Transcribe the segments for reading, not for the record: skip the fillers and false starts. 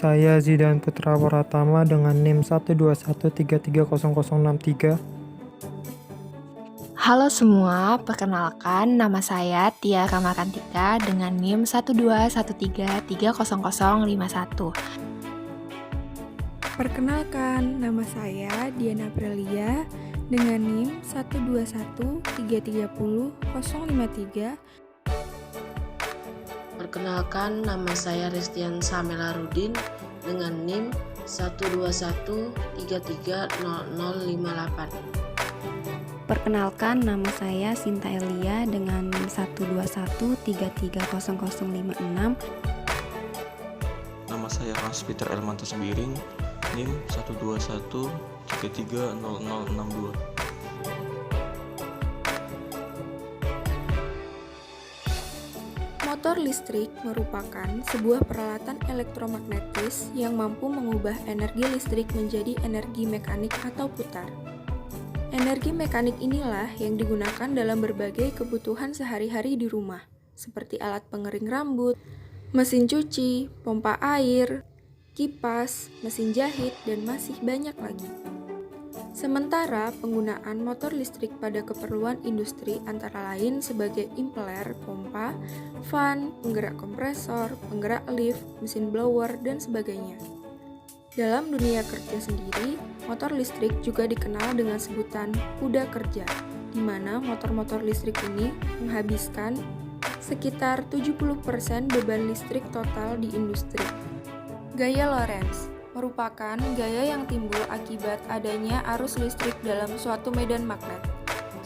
Saya Zidan Putra Pratama dengan NIM 121330063. Halo semua, perkenalkan nama saya Tia Ramakantika dengan NIM 121330051. Perkenalkan, nama saya Diana Aprilia dengan NIM 121330053. Perkenalkan, nama saya Restian Samela Rudin dengan NIM 121330058. Perkenalkan, nama saya Sinta Elia dengan NIM 121330056. Nama saya Hans Peter Elmanto Sembiring, NIM 121330062. Motor listrik merupakan sebuah peralatan elektromagnetis yang mampu mengubah energi listrik menjadi energi mekanik atau putar. Energi mekanik inilah yang digunakan dalam berbagai kebutuhan sehari-hari di rumah, seperti alat pengering rambut, mesin cuci, pompa air, kipas, mesin jahit, dan masih banyak lagi. Sementara penggunaan motor listrik pada keperluan industri antara lain sebagai impeler, pompa, fan, penggerak kompresor, penggerak lift, mesin blower, dan sebagainya. Dalam dunia kerja sendiri, motor listrik juga dikenal dengan sebutan kuda kerja, di mana motor-motor listrik ini menghabiskan sekitar 70% beban listrik total di industri. Gaya Lorentz merupakan gaya yang timbul akibat adanya arus listrik dalam suatu medan magnet.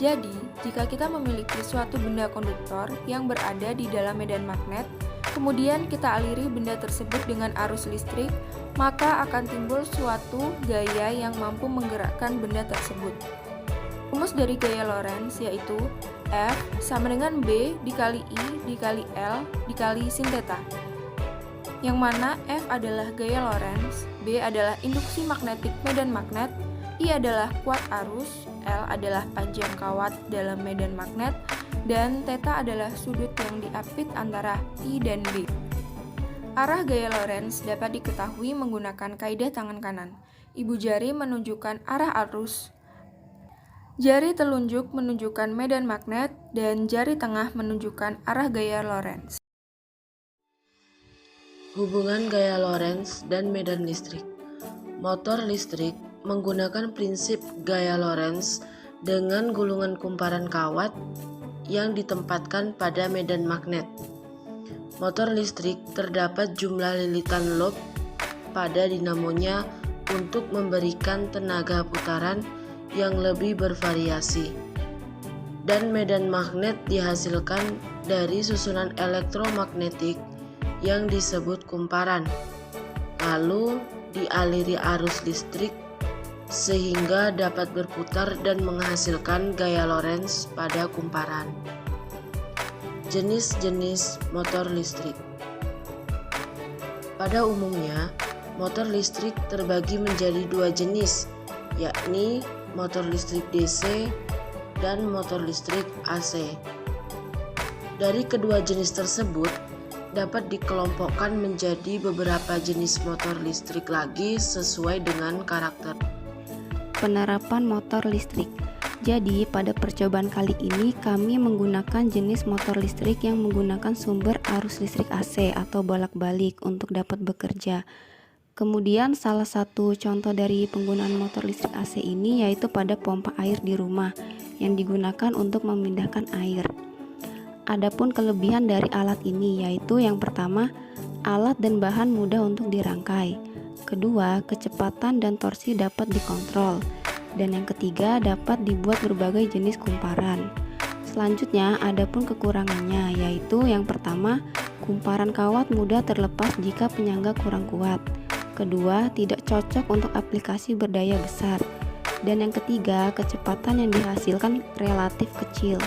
Jadi, jika kita memiliki suatu benda konduktor yang berada di dalam medan magnet, kemudian kita aliri benda tersebut dengan arus listrik, maka akan timbul suatu gaya yang mampu menggerakkan benda tersebut. Rumus dari gaya Lorentz yaitu F sama dengan B dikali I dikali L dikali sin theta, yang mana F adalah gaya Lorentz, B adalah induksi magnetik medan magnet, I adalah kuat arus, L adalah panjang kawat dalam medan magnet, dan theta adalah sudut yang diapit antara I dan B. Arah gaya Lorentz dapat diketahui menggunakan kaidah tangan kanan. Ibu jari menunjukkan arah arus, jari telunjuk menunjukkan medan magnet, dan jari tengah menunjukkan arah gaya Lorentz. Hubungan gaya Lorentz dan medan listrik. Motor listrik menggunakan prinsip gaya Lorentz dengan gulungan kumparan kawat yang ditempatkan pada medan magnet. Motor listrik terdapat jumlah lilitan lob pada dinamonya untuk memberikan tenaga putaran yang lebih bervariasi, dan medan magnet dihasilkan dari susunan elektromagnetik yang disebut kumparan, lalu dialiri arus listrik sehingga dapat berputar dan menghasilkan gaya Lorentz pada kumparan. Jenis-jenis motor listrik. Pada umumnya, motor listrik terbagi menjadi dua jenis, yakni motor listrik DC dan motor listrik AC. Dari kedua jenis tersebut, dapat dikelompokkan menjadi beberapa jenis motor listrik lagi sesuai dengan karakter. Penerapan motor listrik. Jadi, pada percobaan kali ini kami menggunakan jenis motor listrik yang menggunakan sumber arus listrik AC atau bolak-balik untuk dapat bekerja. Kemudian salah satu contoh dari penggunaan motor listrik AC ini yaitu pada pompa air di rumah yang digunakan untuk memindahkan air. Adapun kelebihan dari alat ini yaitu yang pertama, alat dan bahan mudah untuk dirangkai. Kedua, kecepatan dan torsi dapat dikontrol. Dan yang ketiga, dapat dibuat berbagai jenis kumparan. Selanjutnya, adapun kekurangannya yaitu yang pertama, kumparan kawat mudah terlepas jika penyangga kurang kuat. Kedua, tidak cocok untuk aplikasi berdaya besar. Dan yang ketiga, kecepatan yang dihasilkan relatif kecil.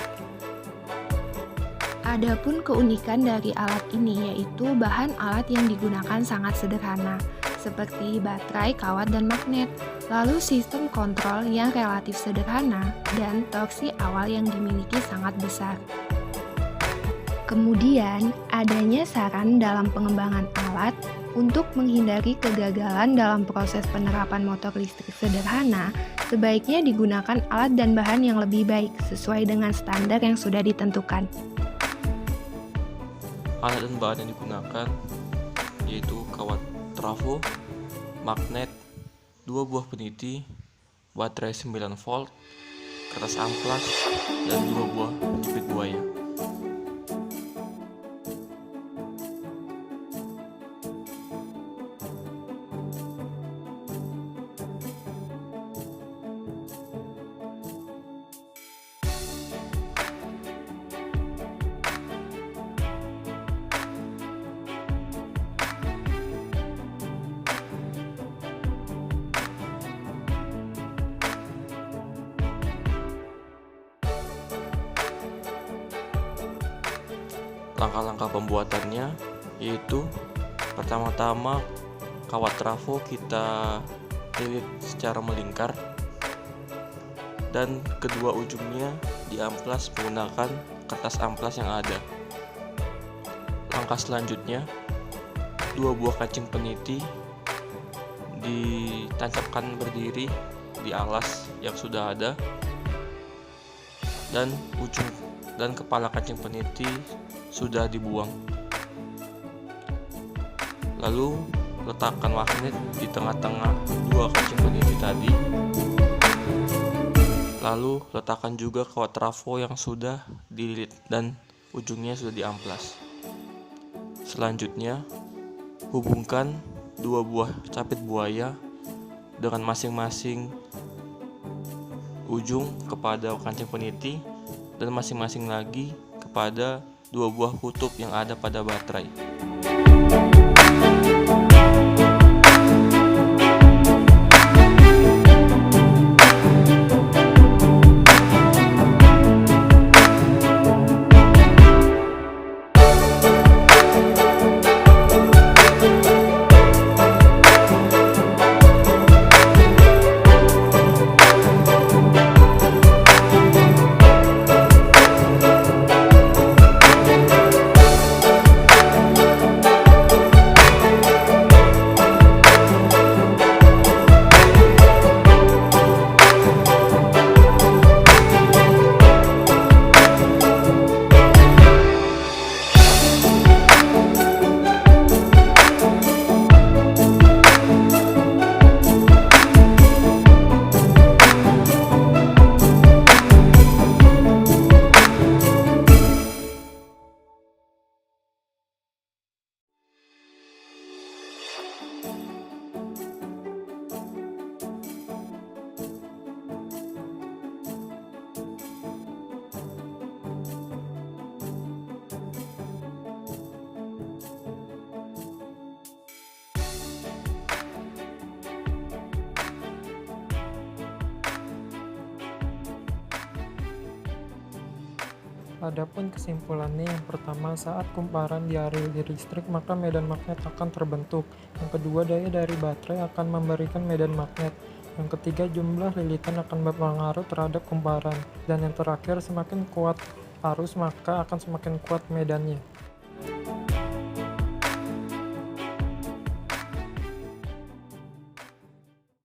Adapun keunikan dari alat ini yaitu bahan alat yang digunakan sangat sederhana, seperti baterai, kawat, dan magnet. Lalu sistem kontrol yang relatif sederhana dan torsi awal yang dimiliki sangat besar. Kemudian, adanya saran dalam pengembangan alat Untuk menghindari kegagalan dalam proses penerapan motor listrik sederhana, sebaiknya digunakan alat dan bahan yang lebih baik sesuai dengan standar yang sudah ditentukan. Alat dan bahan yang digunakan yaitu kawat trafo, magnet, 2 buah peniti, baterai 9 volt, kertas amplas, dan 2 buah penjepit buaya. Langkah-langkah pembuatannya yaitu pertama-tama kawat trafo kita lilit secara melingkar dan kedua ujungnya diamplas menggunakan kertas amplas yang ada. Langkah selanjutnya, 2 buah kancing peniti ditancapkan berdiri di alas yang sudah ada dan ujung dan kepala kancing peniti sudah dibuang. Lalu letakkan magnet di tengah-tengah 2 kancing peniti tadi. Lalu letakkan juga kawat trafo yang sudah dililit dan ujungnya sudah diamplas. Selanjutnya, hubungkan 2 buah capit buaya dengan masing-masing ujung kepada kancing peniti dan masing-masing lagi kepada 2 buah kutub yang ada pada baterai. Adapun kesimpulannya, yang pertama, saat kumparan dialiri listrik maka medan magnet akan terbentuk. Yang kedua, daya dari baterai akan memberikan medan magnet. Yang ketiga, jumlah lilitan akan berpengaruh terhadap kumparan. Dan yang terakhir, semakin kuat arus maka akan semakin kuat medannya.